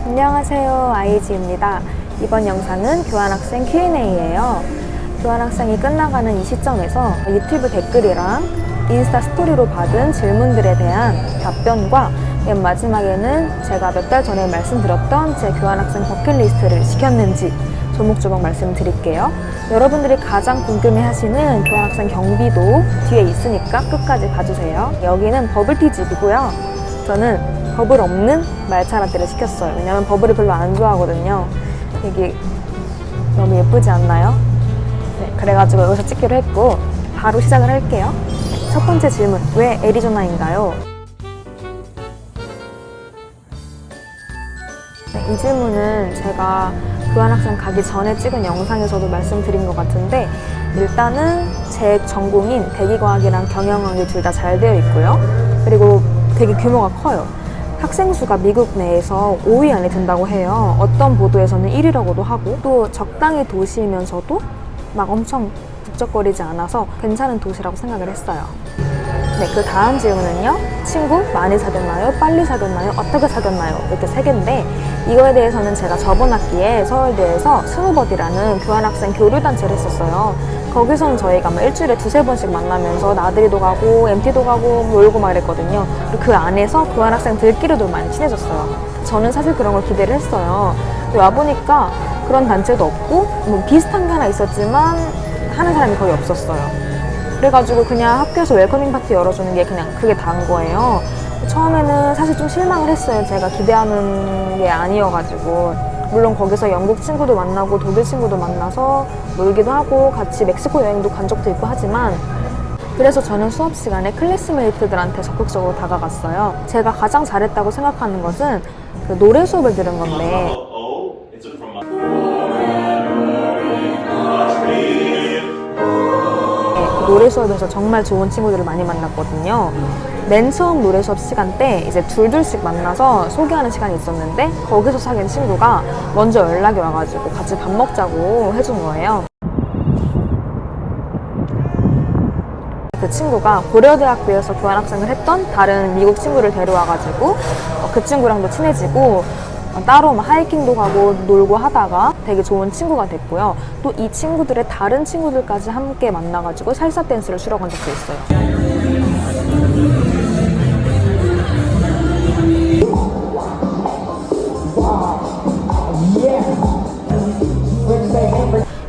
안녕하세요, 아이지입니다. 이번 영상은 교환학생 Q&A예요. 교환학생이 끝나가는 이 시점에서 유튜브 댓글이랑 인스타 스토리로 받은 질문들에 대한 답변과 맨 마지막에는 제가 몇 달 전에 말씀드렸던 제 교환학생 버킷리스트를 지켰는지 조목조목 말씀드릴게요. 여러분들이 가장 궁금해하시는 교환학생 경비도 뒤에 있으니까 끝까지 봐주세요. 여기는 버블티 집이고요. 저는 버블 없는 말차 라떼를 시켰어요. 왜냐면 버블을 별로 안 좋아하거든요. 여기 너무 예쁘지 않나요? 네, 그래가지고 여기서 찍기로 했고 바로 시작을 할게요. 첫 번째 질문, 왜 애리조나인가요? 네, 이 질문은 제가 교환학생 가기 전에 찍은 영상에서도 말씀드린 것 같은데, 일단은 제 전공인 대기과학이랑 경영학이 둘 다 잘 되어 있고요. 그리고 되게 규모가 커요. 학생 수가 미국 내에서 5위 안에 든다고 해요. 어떤 보도에서는 1위라고도 하고, 또 적당히 도시면서도 막 엄청 북적거리지 않아서 괜찮은 도시라고 생각을 했어요. 네, 그 다음 질문은요. 친구 많이 사귀었나요? 빨리 사귀었나요? 어떻게 사귀었나요? 이렇게 세 개인데, 이거에 대해서는 제가 저번 학기에 서울대에서 스무버디라는 교환학생 교류단체를 했었어요. 거기서는 저희가 막 일주일에 두세 번씩 만나면서 나들이도 가고 MT도 가고 놀고 막 이랬거든요. 그리고 그 안에서 교환학생들끼리도 많이 친해졌어요. 저는 사실 그런 걸 기대를 했어요. 근데 와보니까 그런 단체도 없고, 뭐 비슷한 게 하나 있었지만 하는 사람이 거의 없었어요. 그래가지고 그냥 학교에서 웰커밍 파티 열어주는 게 그냥 그게 다인 거예요. 처음에는 사실 좀 실망을 했어요. 제가 기대하는 게 아니어가지고. 물론 거기서 영국 친구도 만나고 독일 친구도 만나서 놀기도 하고 같이 멕시코 여행도 간 적도 있고 하지만, 그래서 저는 수업 시간에 클래스메이트들한테 적극적으로 다가갔어요. 제가 가장 잘했다고 생각하는 것은 그 노래 수업을 들은 건데, 노래 수업에서 정말 좋은 친구들을 많이 만났거든요. 맨 처음 노래 수업 시간 때 이제 둘둘씩 만나서 소개하는 시간이 있었는데, 거기서 사귄 친구가 먼저 연락이 와가지고 같이 밥 먹자고 해준 거예요. 그 친구가 고려대학교에서 교환학생을 했던 다른 미국 친구를 데려와가지고 그 친구랑도 친해지고 따로 막 하이킹도 가고 놀고 하다가 되게 좋은 친구가 됐고요. 또 이 친구들의 다른 친구들까지 함께 만나가지고 살사 댄스를 추러 간 적도 있어요.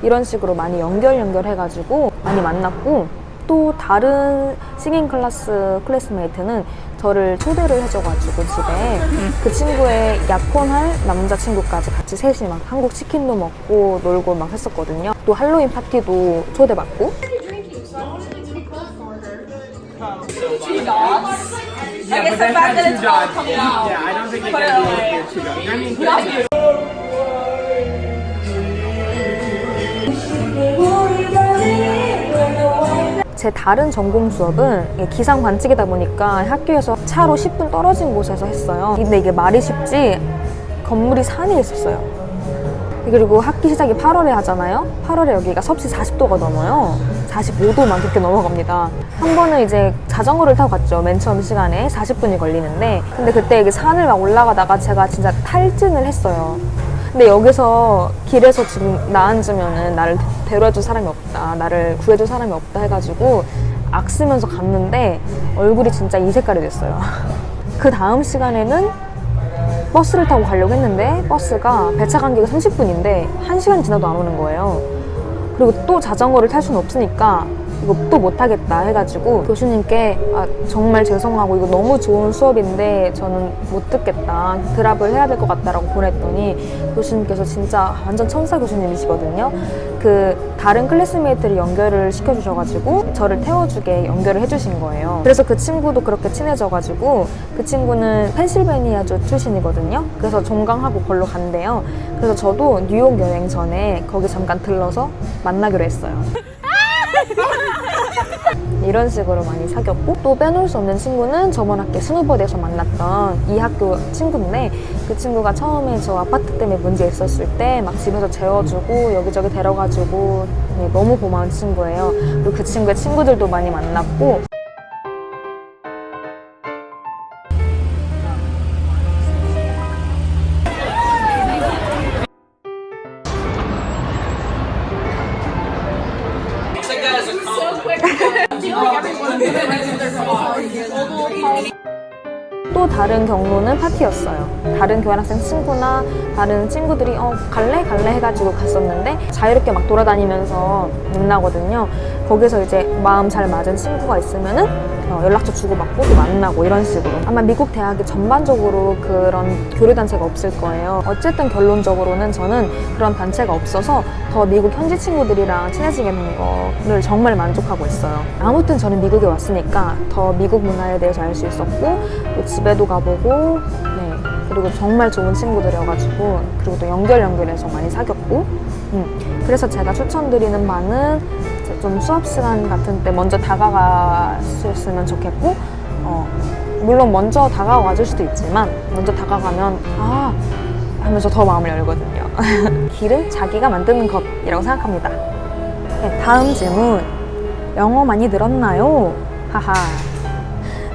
이런 식으로 많이 연결해가지고 많이 만났고, 또 다른 싱잉 클래스 클래스메이트는 저를 초대를 해줘가지고 집에 그 친구의 약혼할 남자친구까지 같이 셋이 막 한국 치킨도 먹고 놀고 막 했었거든요. 또 할로윈 파티도 초대받고. 제 다른 전공 수업은 기상 관측이다 보니까 학교에서 차로 10분 떨어진 곳에서 했어요. 근데 이게 말이 쉽지 건물이 산에 있었어요. 그리고 학기 시작이 8월에 하잖아요. 8월에 여기가 섭씨 40도가 넘어요. 45도 막 그렇게 넘어갑니다. 한 번은 이제 자전거를 타고 갔죠. 맨 처음 시간에 40분이 걸리는데, 근데 그때 이게 산을 막 올라가다가 제가 진짜 탈진을 했어요. 근데 여기서 길에서 지금 나 앉으면은 나를 데려줄 사람이 없다, 나를 구해줄 사람이 없다 해가지고 악쓰면서 갔는데 얼굴이 진짜 이 색깔이 됐어요. 그 다음 시간에는 버스를 타고 가려고 했는데 버스가 배차 간격이 30분인데 1시간 지나도 안 오는 거예요. 그리고 또 자전거를 탈 수는 없으니까 이거 또 못하겠다 해가지고 교수님께 정말 죄송하고 이거 너무 좋은 수업인데 저는 못 듣겠다, 드랍을 해야 될 것 같다라고 보냈더니 교수님께서 진짜 완전 천사 교수님이시거든요. 그 다른 클래스메이트를 연결을 시켜주셔가지고 저를 태워주게 연결을 해주신 거예요. 그래서 그 친구도 그렇게 친해져가지고, 그 친구는 펜실베니아주 출신이거든요. 그래서 종강하고 걸로 간대요. 그래서 저도 뉴욕 여행 전에 거기 잠깐 들러서 만나기로 했어요. 이런 식으로 많이 사귀었고, 또 빼놓을 수 없는 친구는 저번 학기 스누버드에서 만났던 이 학교 친구인데, 그 친구가 처음에 저 아파트 때문에 문제 있었을 때 막 집에서 재워주고 여기저기 데려가지고 너무 고마운 친구예요. 그리고 그 친구의 친구들도 많이 만났고, 또 다른 경로는 파티였어요. 다른 교환학생 친구나 다른 친구들이 갈래? 갈래? 해가지고 갔었는데 자유롭게 막 돌아다니면서 만나거든요. 거기서 이제 마음 잘 맞은 친구가 있으면은 연락처 주고받고 또 만나고 이런 식으로. 아마 미국 대학이 전반적으로 그런 교류단체가 없을 거예요. 어쨌든 결론적으로는 저는 그런 단체가 없어서 더 미국 현지 친구들이랑 친해지게 된 거를 정말 만족하고 있어요. 아무튼 저는 미국에 왔으니까 더 미국 문화에 대해서 알 수 있었고 또 집에도 가보고 그리고 정말 좋은 친구들이어가지고 그리고 또 연결해서 많이 사귀었고 그래서 제가 추천드리는 바는 좀 수업 시간 같은 때 먼저 다가가셨으면 좋겠고 물론 먼저 다가와 줄 수도 있지만 먼저 다가가면 하면서 더 마음을 열거든요. 길은 자기가 만드는 것이라고 생각합니다. 네, 다음 질문. 영어 많이 늘었나요? 하하.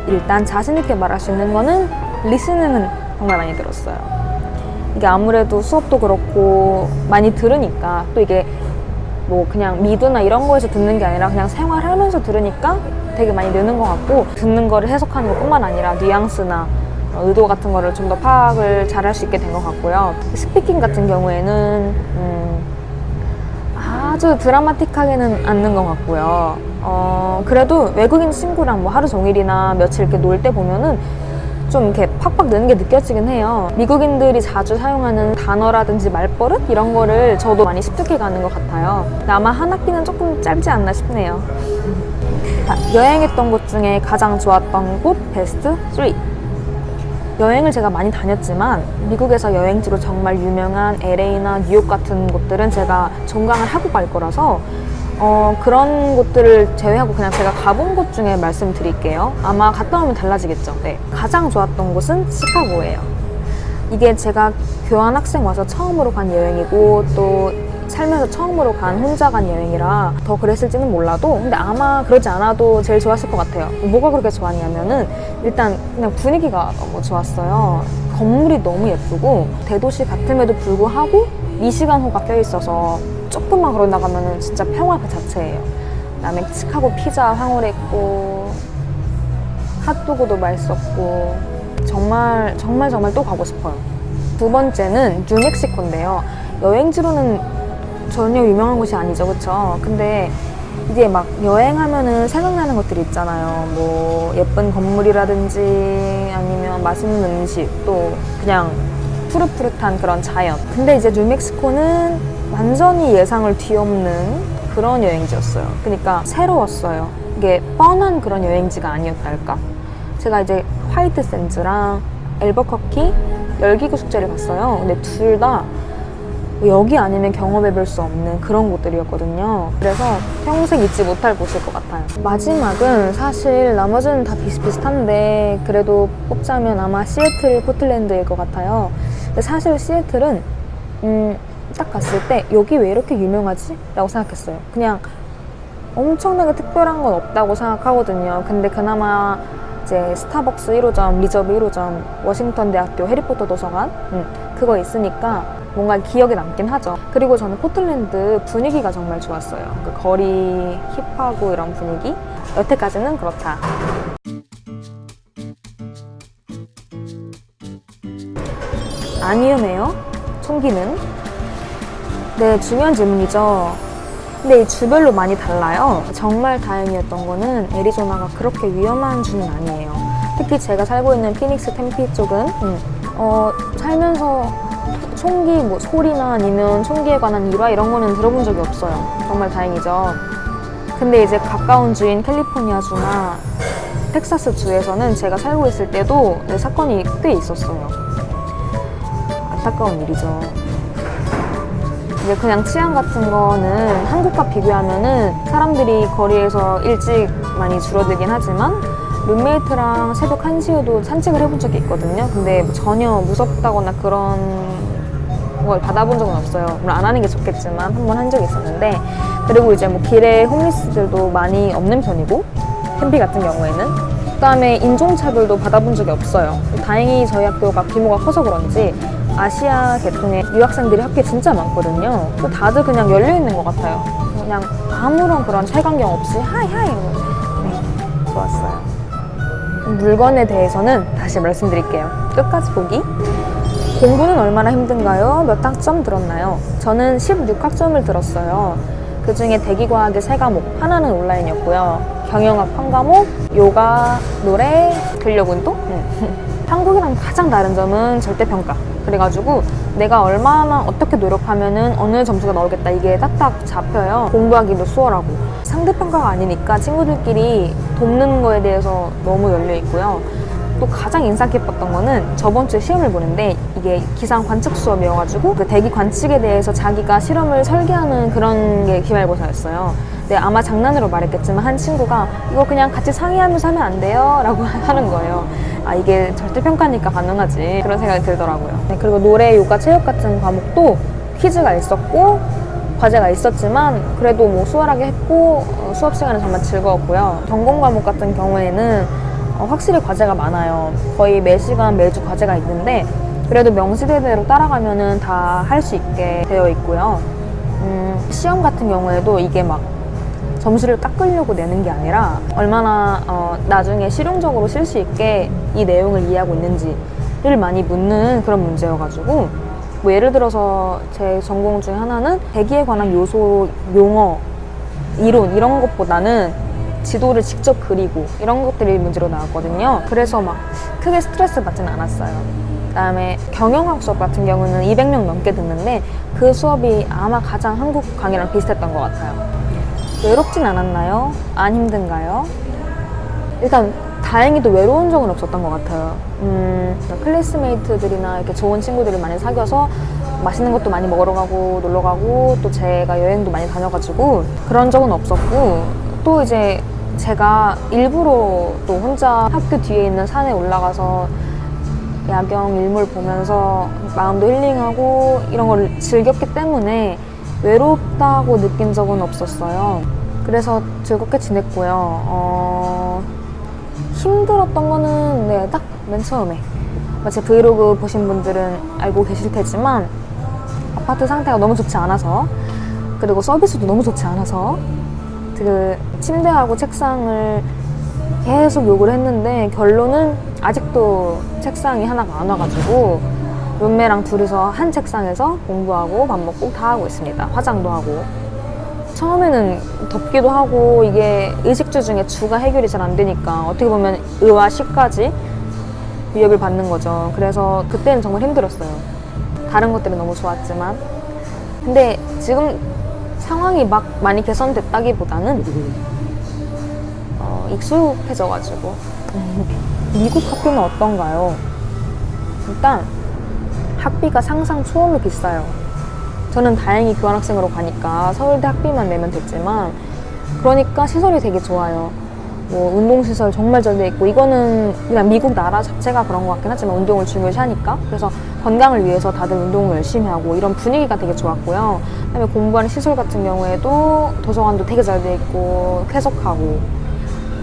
일단 자신 있게 말할 수 있는 거는 리스닝은 정말 많이 들었어요. 이게 아무래도 수업도 그렇고 많이 들으니까 또 이게 뭐 그냥 미드나 이런 거에서 듣는 게 아니라 그냥 생활하면서 들으니까 되게 많이 느는 것 같고 듣는 거를 해석하는 것뿐만 아니라 뉘앙스나 의도 같은 거를 좀 더 파악을 잘 할 수 있게 된 것 같고요. 스피킹 같은 경우에는 아주 드라마틱하게는 않는 것 같고요. 그래도 외국인 친구랑 뭐 하루 종일이나 며칠 이렇게 놀 때 보면은 좀 이렇게 팍팍 느는 게 느껴지긴 해요. 미국인들이 자주 사용하는 단어라든지 말버릇 이런 거를 저도 많이 습득해 가는 것 같아요. 근데 아마 한 학기는 조금 짧지 않나 싶네요. 자, 여행했던 곳 중에 가장 좋았던 곳 베스트 3. 여행을 제가 많이 다녔지만 미국에서 여행지로 정말 유명한 LA나 뉴욕 같은 곳들은 제가 종강을 하고 갈 거라서 그런 곳들을 제외하고 그냥 제가 가본 곳 중에 말씀드릴게요. 아마 갔다 오면 달라지겠죠. 네. 가장 좋았던 곳은 시카고예요. 이게 제가 교환학생 와서 처음으로 간 여행이고 또 살면서 처음으로 간 혼자 간 여행이라 더 그랬을지는 몰라도 근데 아마 그러지 않아도 제일 좋았을 것 같아요. 뭐가 그렇게 좋았냐면은 일단 그냥 분위기가 너무 좋았어요. 건물이 너무 예쁘고 대도시 같음에도 불구하고 미시간호가 껴있어서 조금만 걸어 나가면은 진짜 평화 그 자체예요. 그다음에 시카고 피자 황홀했고 핫도그도 맛있었고 정말 또 가고 싶어요. 두 번째는 뉴멕시코인데요. 여행지로는 전혀 유명한 곳이 아니죠, 그쵸? 근데 이게 막 여행하면은 생각나는 것들이 있잖아요. 뭐 예쁜 건물이라든지 아니면 맛있는 음식 또 그냥 푸릇푸릇한 그런 자연. 근데 이제 뉴멕시코는 완전히 예상을 뒤엎는 그런 여행지였어요. 그러니까 새로웠어요. 이게 뻔한 그런 여행지가 아니었달까? 제가 이제 화이트 샌즈랑 엘버커키 열기구 축제를 갔어요. 근데 둘 다 여기 아니면 경험해볼 수 없는 그런 곳들이었거든요. 그래서 평생 잊지 못할 곳일 것 같아요. 마지막은 사실 나머지는 다 비슷비슷한데 그래도 뽑자면 아마 시애틀, 포틀랜드일 것 같아요. 근데 사실 시애틀은 딱 갔을 때 여기 왜 이렇게 유명하지? 라고 생각했어요. 그냥 엄청나게 특별한 건 없다고 생각하거든요. 근데 그나마 이제 스타벅스 1호점, 리저브 1호점, 워싱턴 대학교 해리포터 도서관 그거 있으니까 뭔가 기억에 남긴 하죠. 그리고 저는 포틀랜드 분위기가 정말 좋았어요. 그 거리 힙하고 이런 분위기. 여태까지는 그렇다. 안 위험해요? 총기는? 네, 중요한 질문이죠. 근데 이 주별로 많이 달라요. 정말 다행이었던 거는 애리조나가 그렇게 위험한 주는 아니에요. 특히 제가 살고 있는 피닉스 템피 쪽은 살면서 총기 뭐 소리나 아니면 총기에 관한 일화 이런 거는 들어본 적이 없어요. 정말 다행이죠. 근데 이제 가까운 주인 캘리포니아 주나 텍사스 주에서는 제가 살고 있을 때도 사건이 꽤 있었어요. 안타까운 일이죠. 이제 그냥 치안 같은 거는 한국과 비교하면은 사람들이 거리에서 일찍 많이 줄어들긴 하지만 룸메이트랑 새벽 1시에도 산책을 해본 적이 있거든요. 근데 전혀 무섭다거나 그런 걸 받아본 적은 없어요. 물론 안 하는 게 좋겠지만 한 번 한 적이 있었는데 그리고 이제 뭐 길에 홈리스들도 많이 없는 편이고 캠피 같은 경우에는 그다음에 인종차별도 받아본 적이 없어요. 다행히 저희 학교가 규모가 커서 그런지 아시아 계통의 유학생들이 학교에 진짜 많거든요. 또 다들 그냥 열려있는 것 같아요. 그냥 아무런 그런 색안경 없이 하이 이러면서 네, 좋았어요. 물건에 대해서는 다시 말씀드릴게요. 끝까지 보기. 공부는 얼마나 힘든가요? 몇 학점 들었나요? 저는 16학점을 들었어요. 그 중에 대기과학의 3과목, 하나는 온라인이었고요. 경영학 1과목, 요가, 노래, 근력운동? 한국이랑 가장 다른 점은 절대평가. 그래가지고 내가 얼마나 어떻게 노력하면은 어느 점수가 나오겠다 이게 딱딱 잡혀요. 공부하기도 수월하고. 상대평가가 아니니까 친구들끼리 돕는 거에 대해서 너무 열려있고요. 또 가장 인상 깊었던 거는 저번 주에 시험을 보는데 이게 기상 관측 수업이어가지고 그 대기 관측에 대해서 자기가 실험을 설계하는 그런 게 기말고사였어요. 근데 아마 장난으로 말했겠지만 한 친구가 이거 그냥 같이 상의하면서 하면 안 돼요? 라고 하는 거예요. 아, 이게 절대평가니까 가능하지. 그런 생각이 들더라고요. 네, 그리고 노래, 요가, 체육 같은 과목도 퀴즈가 있었고 과제가 있었지만 그래도 뭐 수월하게 했고 수업 시간은 정말 즐거웠고요. 전공 과목 같은 경우에는 확실히 과제가 많아요. 거의 매 시간 매주 과제가 있는데 그래도 명시대대로 따라가면은 다 할 수 있게 되어 있고요. 시험 같은 경우에도 이게 막 점수를 깎으려고 내는 게 아니라 얼마나 나중에 실용적으로 쓸 수 있게 이 내용을 이해하고 있는지를 많이 묻는 그런 문제여가지고 뭐 예를 들어서 제 전공 중에 하나는 대기에 관한 요소, 용어, 이론 이런 것보다는 지도를 직접 그리고 이런 것들이 문제로 나왔거든요. 그래서 막 크게 스트레스 받지는 않았어요. 그다음에 경영학 수업 같은 경우는 200명 넘게 듣는데 그 수업이 아마 가장 한국 강의랑 비슷했던 것 같아요. 외롭진 않았나요? 안 힘든가요? 일단 다행히도 외로운 적은 없었던 것 같아요. 클래스메이트들이나 이렇게 좋은 친구들을 많이 사귀어서 맛있는 것도 많이 먹으러 가고 놀러 가고 또 제가 여행도 많이 다녀가지고 그런 적은 없었고 또 이제 제가 일부러 또 혼자 학교 뒤에 있는 산에 올라가서 야경 일몰 보면서 마음도 힐링하고 이런 걸 즐겼기 때문에 외롭다고 느낀 적은 없었어요. 그래서 즐겁게 지냈고요. 힘들었던 거는 네, 딱 맨 처음에 제 브이로그 보신 분들은 알고 계실 테지만 아파트 상태가 너무 좋지 않아서 그리고 서비스도 너무 좋지 않아서 그 침대하고 책상을 계속 요구를 했는데 결론은 아직도 책상이 하나가 안 와가지고 룸메랑 둘이서 한 책상에서 공부하고 밥 먹고 다 하고 있습니다. 화장도 하고. 처음에는 덥기도 하고 이게 의식주 중에 주가 해결이 잘 안 되니까 어떻게 보면 의와 시까지 위협을 받는 거죠. 그래서 그때는 정말 힘들었어요. 다른 것들은 너무 좋았지만 근데 지금 상황이 막 많이 개선됐다기보다는 익숙해져가지고 미국 학교는 어떤가요? 일단 학비가 상상 초월로 비싸요. 저는 다행히 교환학생으로 가니까 서울대 학비만 내면 됐지만 그러니까 시설이 되게 좋아요. 뭐 운동시설 정말 잘 돼 있고 이거는 그냥 미국 나라 자체가 그런 것 같긴 하지만 운동을 중요시하니까 그래서 건강을 위해서 다들 운동을 열심히 하고 이런 분위기가 되게 좋았고요. 그다음에 공부하는 시설 같은 경우에도 도서관도 되게 잘 돼 있고 쾌적하고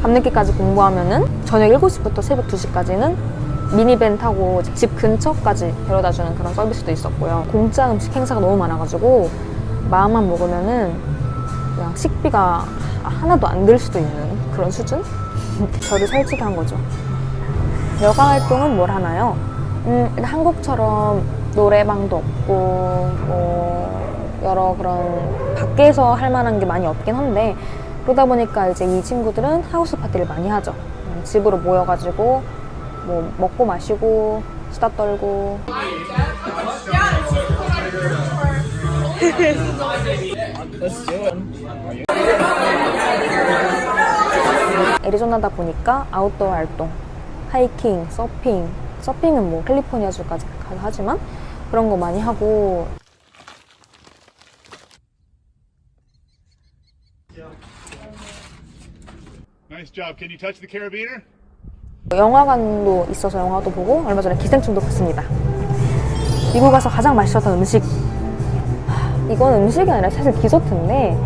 밤늦게까지 공부하면은 저녁 7시부터 새벽 2시까지는 미니밴 타고 집 근처까지 데려다주는 그런 서비스도 있었고요. 공짜 음식 행사가 너무 많아가지고 마음만 먹으면은 그냥 식비가 하나도 안 들 수도 있는 그런 수준? 저를 살찌게 한 거죠. 여가 활동은 뭘 하나요? 한국처럼 노래방도 없고 뭐 여러 그런 밖에서 할 만한 게 많이 없긴 한데 그러다 보니까 이제 이 친구들은 하우스 파티를 많이 하죠. 집으로 모여가지고 뭐 먹고 마시고 수다 떨고 애리조나다 보니까 아웃도어 활동, 하이킹, 서핑은 뭐 캘리포니아주까지 가서 하지만 그런 거 많이 하고 Nice job. Can you touch the carabiner? 영화관도 있어서 영화도 보고 얼마 전에 기생충도 봤습니다. 미국 가서 가장 맛있었던 음식 이건 음식이 아니라 사실 디저트인데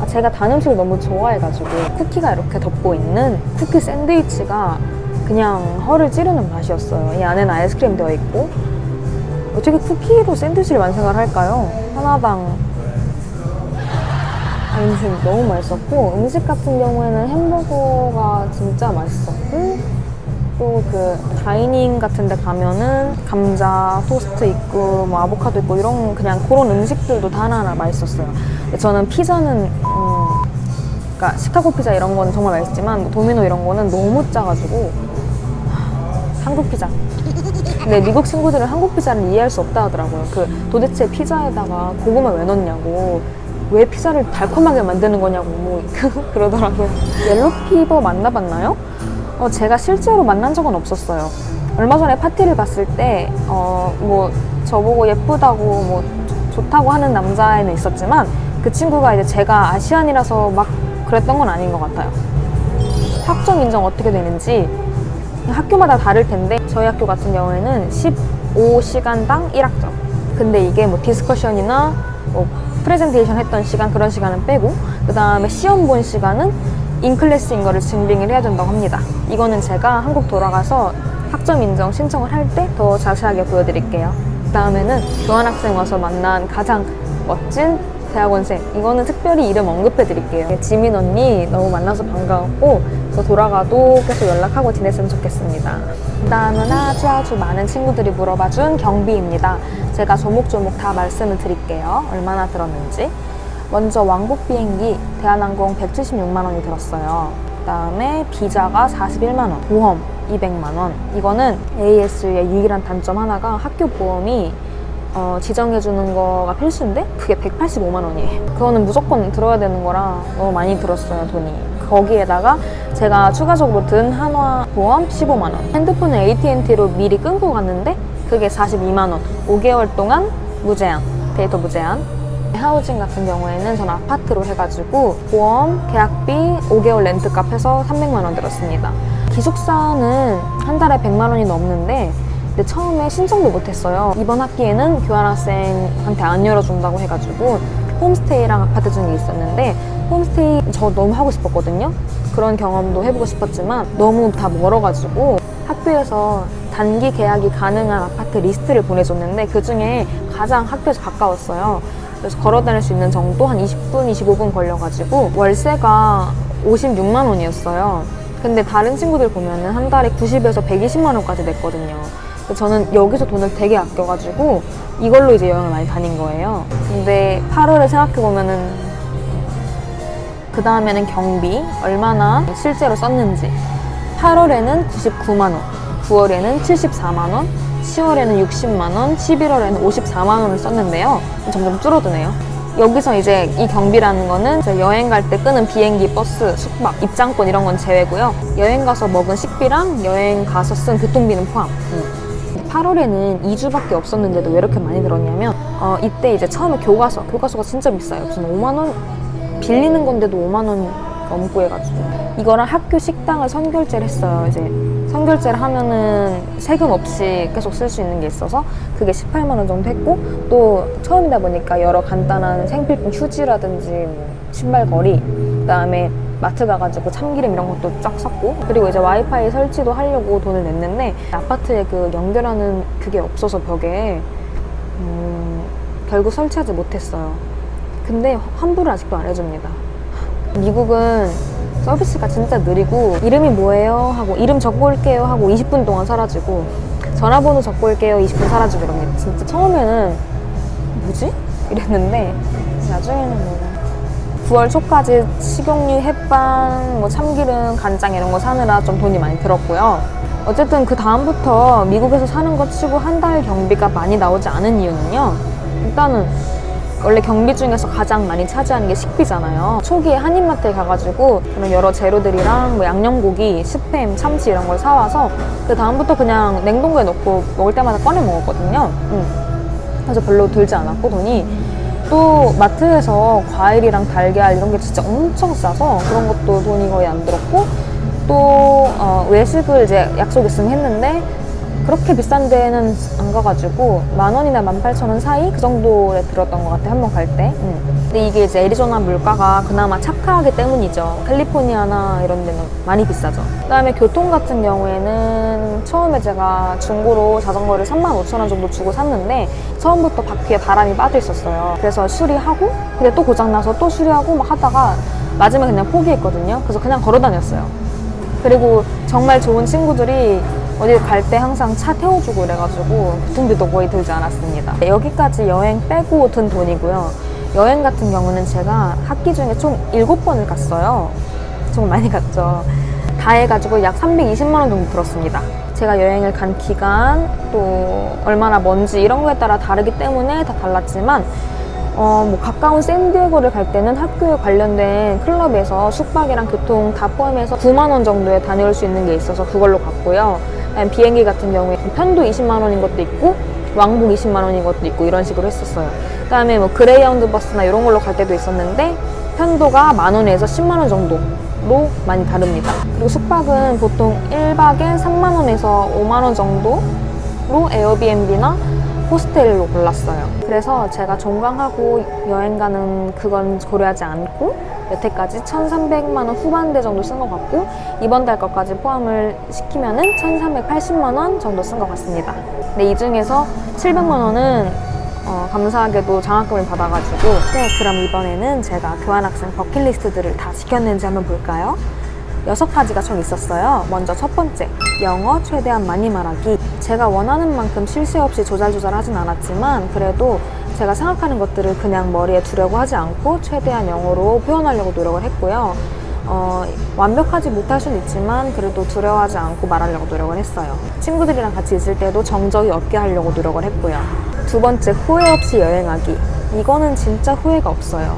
제가 단 음식을 너무 좋아해가지고 쿠키가 이렇게 덮고 있는 쿠키 샌드위치가 그냥 혀를 찌르는 맛이었어요. 이 안에는 아이스크림 되어 있고 어떻게 쿠키로 샌드위치를 완성을 할까요? 하나당 음식 너무 맛있었고 음식 같은 경우에는 햄버거가 진짜 맛있었고 또 그 다이닝 같은 데 가면은 감자 토스트 있고 뭐 아보카도 있고 이런 그냥 그런 음식들도 다 하나하나 맛있었어요. 근데 저는 피자는 그러니까 시카고 피자 이런 거는 정말 맛있지만 도미노 이런 거는 너무 짜가지고 한국 피자. 근데 미국 친구들은 한국 피자를 이해할 수 없다 하더라고요. 그 도대체 피자에다가 고구마 왜 넣냐고, 왜 피자를 달콤하게 만드는 거냐고 뭐 그러더라고요. 옐로 피버 만나봤나요? 제가 실제로 만난 적은 없었어요. 얼마 전에 파티를 갔을 때 뭐 저보고 예쁘다고 뭐 좋다고 하는 남자애는 있었지만 그 친구가 이제 제가 아시안이라서 막 그랬던 건 아닌 것 같아요. 학점 인정 어떻게 되는지 학교마다 다를 텐데 저희 학교 같은 경우에는 15시간당 1학점. 근데 이게 뭐 디스커션이나 뭐 프레젠테이션 했던 시간 그런 시간은 빼고 그 다음에 시험 본 시간은 인클래스인 거를 증빙을 해야 된다고 합니다. 이거는 제가 한국 돌아가서 학점 인정 신청을 할 때 더 자세하게 보여드릴게요. 그 다음에는 교환학생 와서 만난 가장 멋진 대학원생, 이거는 특별히 이름 언급해 드릴게요. 지민 언니 너무 만나서 반가웠고 저 돌아가도 계속 연락하고 지냈으면 좋겠습니다. 그 다음은 아주 많은 친구들이 물어봐준 경비입니다. 제가 조목조목 다 말씀을 드릴게요. 얼마나 들었는지. 먼저 왕복 비행기 대한항공 176만 원이 들었어요. 그 다음에 비자가 41만 원, 보험 200만 원. 이거는 AS의 유일한 단점 하나가 학교 보험이 지정해주는 거가 필수인데 그게 185만 원이에요. 그거는 무조건 들어야 되는 거라 너무 많이 들었어요, 돈이. 거기에다가 제가 추가적으로 든 한화 보험 15만 원. 핸드폰을 AT&T로 미리 끊고 갔는데 그게 42만 원. 5개월 동안 무제한, 데이터 무제한. 하우징 같은 경우에는 전 아파트로 해가지고 보험, 계약비, 5개월 렌트값 해서 300만 원 들었습니다. 기숙사는 한 달에 100만 원이 넘는데 근데 처음에 신청도 못했어요. 이번 학기에는 교환학생한테 안 열어준다고 해가지고 홈스테이랑 아파트 중에 있었는데 홈스테이 저 너무 하고 싶었거든요. 그런 경험도 해보고 싶었지만 너무 다 멀어가지고 학교에서 단기 계약이 가능한 아파트 리스트를 보내줬는데 그중에 가장 학교에서 가까웠어요. 그래서 걸어 다닐 수 있는 정도 한 20분, 25분 걸려가지고 월세가 56만 원이었어요. 근데 다른 친구들 보면은 한 달에 90에서 120만 원까지 냈거든요. 저는 여기서 돈을 되게 아껴가지고 이걸로 이제 여행을 많이 다닌 거예요. 근데 8월에 생각해보면은 그 다음에는 경비 얼마나 실제로 썼는지. 8월에는 99만 원, 9월에는 74만 원, 10월에는 60만 원, 11월에는 54만 원을 썼는데요. 점점 줄어드네요. 여기서 이제 이 경비라는 거는 여행 갈 때 끄는 비행기, 버스, 숙박, 입장권 이런 건 제외고요. 여행 가서 먹은 식비랑 여행 가서 쓴 교통비는 포함. 8월에는 2주밖에 없었는데도 왜 이렇게 많이 들었냐면 이때 이제 처음에 교과서가 진짜 비싸요. 무슨 5만 원 빌리는 건데도 5만 원 넘고 해가지고 이거랑 학교 식당을 선결제를 했어요. 이제 선결제를 하면은 세금 없이 계속 쓸 수 있는 게 있어서 그게 18만 원 정도 했고 또 처음이다 보니까 여러 간단한 생필품 휴지라든지 뭐 신발거리 그다음에 마트 가가지고 참기름 이런 것도 쫙 샀고 그리고 이제 와이파이 설치도 하려고 돈을 냈는데 아파트에 그 연결하는 그게 없어서 벽에 결국 설치하지 못했어요. 근데 환불을 아직도 안 해줍니다. 미국은 서비스가 진짜 느리고 이름이 뭐예요? 하고 이름 적고 올게요 하고 20분 동안 사라지고 전화번호 적고 올게요 20분 사라지고 이럽니다. 진짜 처음에는 뭐지? 이랬는데 나중에는 뭐 9월 초까지 식용유, 햇반, 뭐 참기름, 간장 이런 거 사느라 좀 돈이 많이 들었고요. 어쨌든 그 다음부터 미국에서 사는 것 치고 한 달 경비가 많이 나오지 않은 이유는요. 일단은 원래 경비 중에서 가장 많이 차지하는 게 식비잖아요. 초기에 한인마트에 가가지고 그런 여러 재료들이랑 뭐 양념고기, 스팸, 참치 이런 걸 사와서 그 다음부터 그냥 냉동고에 넣고 먹을 때마다 꺼내 먹었거든요. 그래서 별로 들지 않았고 돈이. 또 마트에서 과일이랑 달걀 이런 게 진짜 엄청 싸서 그런 것도 돈이 거의 안 들었고 또 외식을 이제 약속 있으면 했는데 그렇게 비싼 데는 안 가가지고 10,000원이나 18,000원 사이 그 정도에 들었던 것 같아요. 한 번 갈 때. 근데 이게 이제 애리조나 물가가 그나마 착하기 때문이죠. 캘리포니아나 이런 데는 많이 비싸죠. 그다음에 교통 같은 경우에는 처음에 제가 중고로 자전거를 35,000원 정도 주고 샀는데 처음부터 바퀴에 바람이 빠져 있었어요. 그래서 수리하고 근데 또 고장나서 또 수리하고 막 하다가 마지막에 그냥 포기했거든요. 그래서 그냥 걸어 다녔어요. 그리고 정말 좋은 친구들이 어디 갈 때 항상 차 태워주고 그래가지고 교통비도 거의 들지 않았습니다. 여기까지 여행 빼고 든 돈이고요. 여행 같은 경우는 제가 학기 중에 총 7번을 갔어요. 정말 많이 갔죠. 다 해가지고 약 320만 원 정도 들었습니다. 제가 여행을 간 기간, 또 얼마나 먼지 이런 거에 따라 다르기 때문에 다 달랐지만 뭐 가까운 샌디에고를 갈 때는 학교에 관련된 클럽에서 숙박이랑 교통 다 포함해서 9만 원 정도에 다녀올 수 있는 게 있어서 그걸로 갔고요. 비행기 같은 경우에 편도 20만 원인 것도 있고 왕복 20만 원인 것도 있고 이런 식으로 했었어요. 그다음에 뭐 그레이하운드 버스나 이런 걸로 갈 때도 있었는데 편도가 만 원에서 10만 원 정도로 많이 다릅니다. 그리고 숙박은 보통 1박에 3만 원에서 5만 원 정도로 에어비앤비나 호스텔로 골랐어요. 그래서 제가 종강하고 여행 가는 그건 고려하지 않고 여태까지 1,300만 원 후반대 정도 쓴 것 같고 이번 달 것까지 포함을 시키면은 1,380만 원 정도 쓴 것 같습니다. 근데 이 중에서 700만 원은 감사하게도 장학금을 받아가지고 네, 그럼 이번에는 제가 교환학생 버킷리스트들을 다 지켰는지 한번 볼까요? 6가지가 총 있었어요. 먼저 첫 번째, 영어 최대한 많이 말하기. 제가 원하는 만큼 쉴 새 없이 조잘조잘 하진 않았지만 그래도 제가 생각하는 것들을 그냥 머리에 두려고 하지 않고 최대한 영어로 표현하려고 노력을 했고요. 완벽하지 못할 수는 있지만 그래도 두려워하지 않고 말하려고 노력을 했어요. 친구들이랑 같이 있을 때도 정적이 없게 하려고 노력을 했고요. 두 번째, 후회 없이 여행하기. 이거는 진짜 후회가 없어요.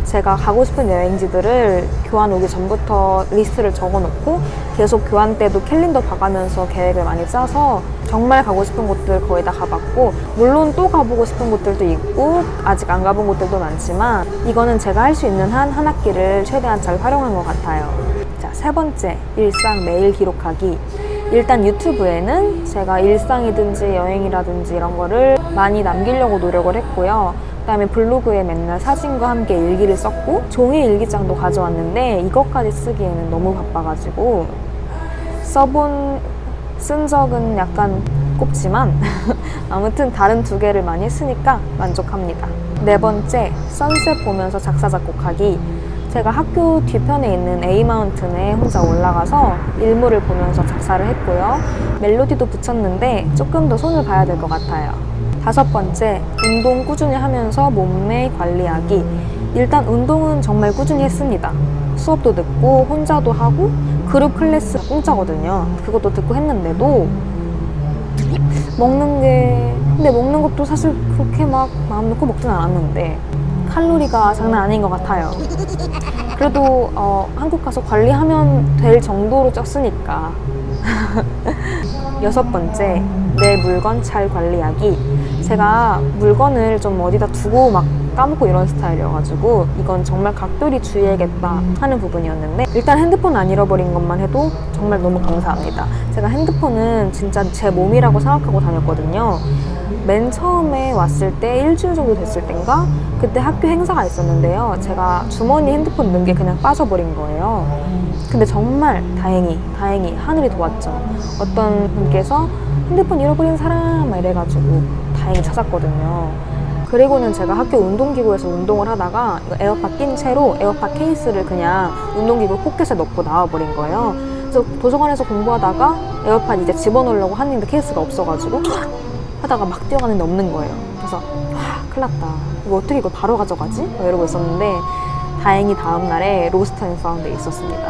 제가 가고 싶은 여행지들을 교환 오기 전부터 리스트를 적어놓고 계속 교환 때도 캘린더 봐가면서 계획을 많이 짜서 정말 가고 싶은 곳들 거의 다 가봤고 물론 또 가보고 싶은 곳들도 있고 아직 안 가본 곳들도 많지만 이거는 제가 할 수 있는 한 학기를 최대한 잘 활용한 것 같아요. 자, 세 번째, 일상 매일 기록하기. 일단 유튜브에는 제가 일상이든지 여행이라든지 이런 거를 많이 남기려고 노력을 했고요. 그다음에 블로그에 맨날 사진과 함께 일기를 썼고 종이 일기장도 가져왔는데 이것까지 쓰기에는 너무 바빠가지고 쓴 적은 약간 꼽지만 아무튼 다른 2개를 많이 했으니까 만족합니다. 네 번째, 선셋 보면서 작사 작곡하기. 제가 학교 뒤편에 있는 A마운틴에 혼자 올라가서 일몰을 보면서 작사를 했고요. 멜로디도 붙였는데 조금 더 손을 봐야 될 것 같아요. 5번째, 운동 꾸준히 하면서 몸매 관리하기. 일단 운동은 정말 꾸준히 했습니다. 수업도 듣고 혼자도 하고 그룹 클래스 공짜거든요. 그것도 듣고 했는데도 근데 먹는 것도 사실 그렇게 막 마음 놓고 먹진 않았는데 칼로리가 장난 아닌 것 같아요. 그래도 한국 가서 관리하면 될 정도로 쪘으니까. 6번째, 내 물건 잘 관리하기. 제가 물건을 좀 어디다 두고 막 까먹고 이런 스타일이어가지고 이건 정말 각별히 주의해야겠다 하는 부분이었는데 일단 핸드폰 안 잃어버린 것만 해도 정말 너무 감사합니다. 제가 핸드폰은 진짜 제 몸이라고 생각하고 다녔거든요. 맨 처음에 왔을 때 일주일 정도 됐을 땐가 그때 학교 행사가 있었는데요. 제가 주머니 핸드폰 넣은 게 그냥 빠져버린 거예요. 근데 정말 다행히 하늘이 도왔죠. 어떤 분께서 핸드폰 잃어버린 사람 막 이래가지고 다행히 찾았거든요. 그리고는 제가 학교 운동기구에서 운동을 하다가 에어팟 낀 채로 에어팟 케이스를 그냥 운동기구 포켓에 넣고 나와버린 거예요. 그래서 도서관에서 공부하다가 에어팟 이제 집어넣으려고 하는데 케이스가 없어가지고 하다가 막 뛰어가는데 없는 거예요. 그래서 큰일 났다. 이거 어떻게 이걸 바로 가져가지? 이러고 있었는데 다행히 다음날에 로스트 앤 파운드에 있었습니다.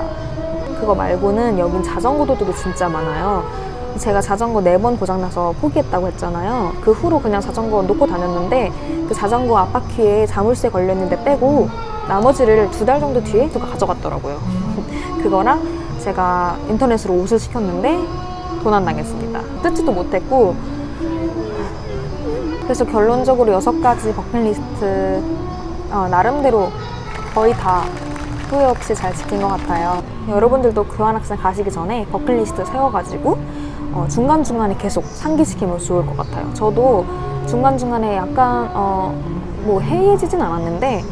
그거 말고는 여긴 자전거 도로도 진짜 많아요. 제가 자전거 4번 고장나서 포기했다고 했잖아요. 그 후로 그냥 자전거 놓고 다녔는데 그 자전거 앞바퀴에 자물쇠 걸려있는데 빼고 나머지를 2달 정도 뒤에 누가 가져갔더라고요. 그거랑 제가 인터넷으로 옷을 시켰는데 도난 당했습니다. 뜯지도 못했고 그래서 결론적으로 6가지 버킷리스트 나름대로 거의 다 후회 없이 잘 지킨 것 같아요. 여러분들도 교환학생 가시기 전에 버킷리스트 세워가지고 중간중간에 계속 상기시키면 좋을 것 같아요. 저도 중간중간에 약간 뭐 해이해지진 않았는데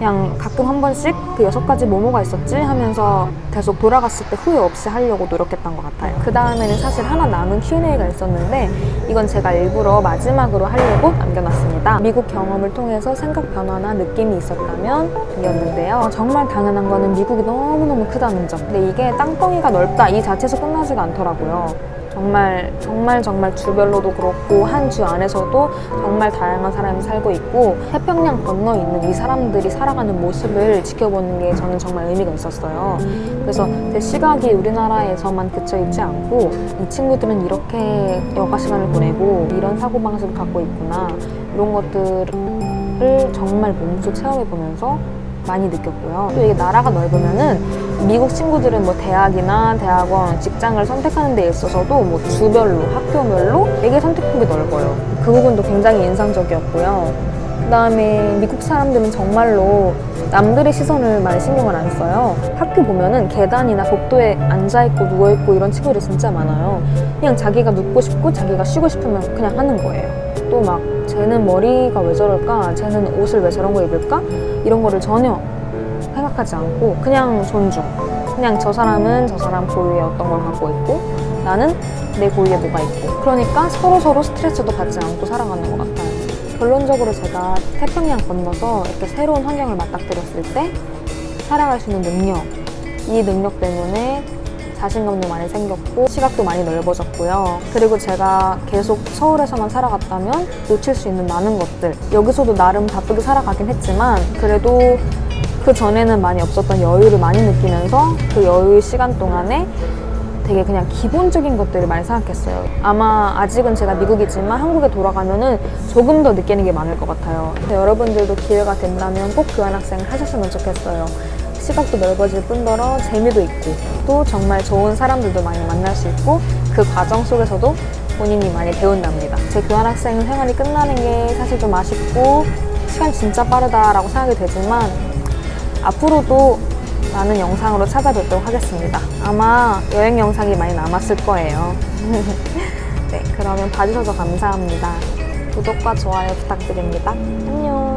그냥 가끔 한 번씩 그 6가지 뭐뭐가 있었지 하면서 계속 돌아갔을 때 후회 없이 하려고 노력했던 것 같아요. 그 다음에는 사실 하나 남은 Q&A가 있었는데 이건 제가 일부러 마지막으로 하려고 남겨놨습니다. 미국 경험을 통해서 생각 변화나 느낌이 있었다면 이었는데요. 정말 당연한 거는 미국이 너무너무 크다는 점. 근데 이게 땅덩이가 넓다 이 자체에서 끝나지가 않더라고요. 정말 주별로도 그렇고 한 주 안에서도 정말 다양한 사람이 살고 있고 태평양 건너 있는 이 사람들이 살아가는 모습을 지켜보는 게 저는 정말 의미가 있었어요. 그래서 제 시각이 우리나라에서만 그쳐 있지 않고 이 친구들은 이렇게 여가 시간을 보내고 이런 사고방식을 갖고 있구나 이런 것들을 정말 몸소 체험해보면서 많이 느꼈고요. 또 이게 나라가 넓으면은 미국 친구들은 뭐 대학이나 대학원, 직장을 선택하는 데 있어서도 뭐 주별로, 학교별로 되게 선택폭이 넓어요. 그 부분도 굉장히 인상적이었고요. 그 다음에 미국 사람들은 정말로 남들의 시선을 많이 신경을 안 써요. 학교 보면은 계단이나 복도에 앉아있고 누워있고 이런 친구들이 진짜 많아요. 그냥 자기가 눕고 싶고 자기가 쉬고 싶으면 그냥 하는 거예요. 또 막 쟤는 머리가 왜 저럴까? 쟤는 옷을 왜 저런 거 입을까? 이런 거를 전혀 생각하지 않고 그냥 존중. 그냥 저 사람은 저 사람 고유의 어떤 걸 갖고 있고 나는 내 고유의 뭐가 있고 그러니까 서로 스트레스도 받지 않고 살아가는 것 같아요. 결론적으로 제가 태평양 건너서 이렇게 새로운 환경을 맞닥뜨렸을 때 살아갈 수 있는 능력 이 능력 때문에 자신감도 많이 생겼고 시각도 많이 넓어졌고요. 그리고 제가 계속 서울에서만 살아갔다면 놓칠 수 있는 많은 것들 여기서도 나름 바쁘게 살아가긴 했지만 그래도 그 전에는 많이 없었던 여유를 많이 느끼면서 그 여유 시간 동안에 되게 그냥 기본적인 것들을 많이 생각했어요. 아마 아직은 제가 미국이지만 한국에 돌아가면은 조금 더 느끼는 게 많을 것 같아요. 여러분들도 기회가 된다면 꼭 교환학생을 하셨으면 좋겠어요. 시각도 넓어질 뿐더러 재미도 있고 또 정말 좋은 사람들도 많이 만날 수 있고 그 과정 속에서도 본인이 많이 배운답니다. 제 교환학생 생활이 끝나는 게 사실 좀 아쉽고 시간 진짜 빠르다라고 생각이 되지만 앞으로도 많은 영상으로 찾아뵙도록 하겠습니다. 아마 여행 영상이 많이 남았을 거예요. 네, 그러면 봐주셔서 감사합니다. 구독과 좋아요 부탁드립니다. 안녕.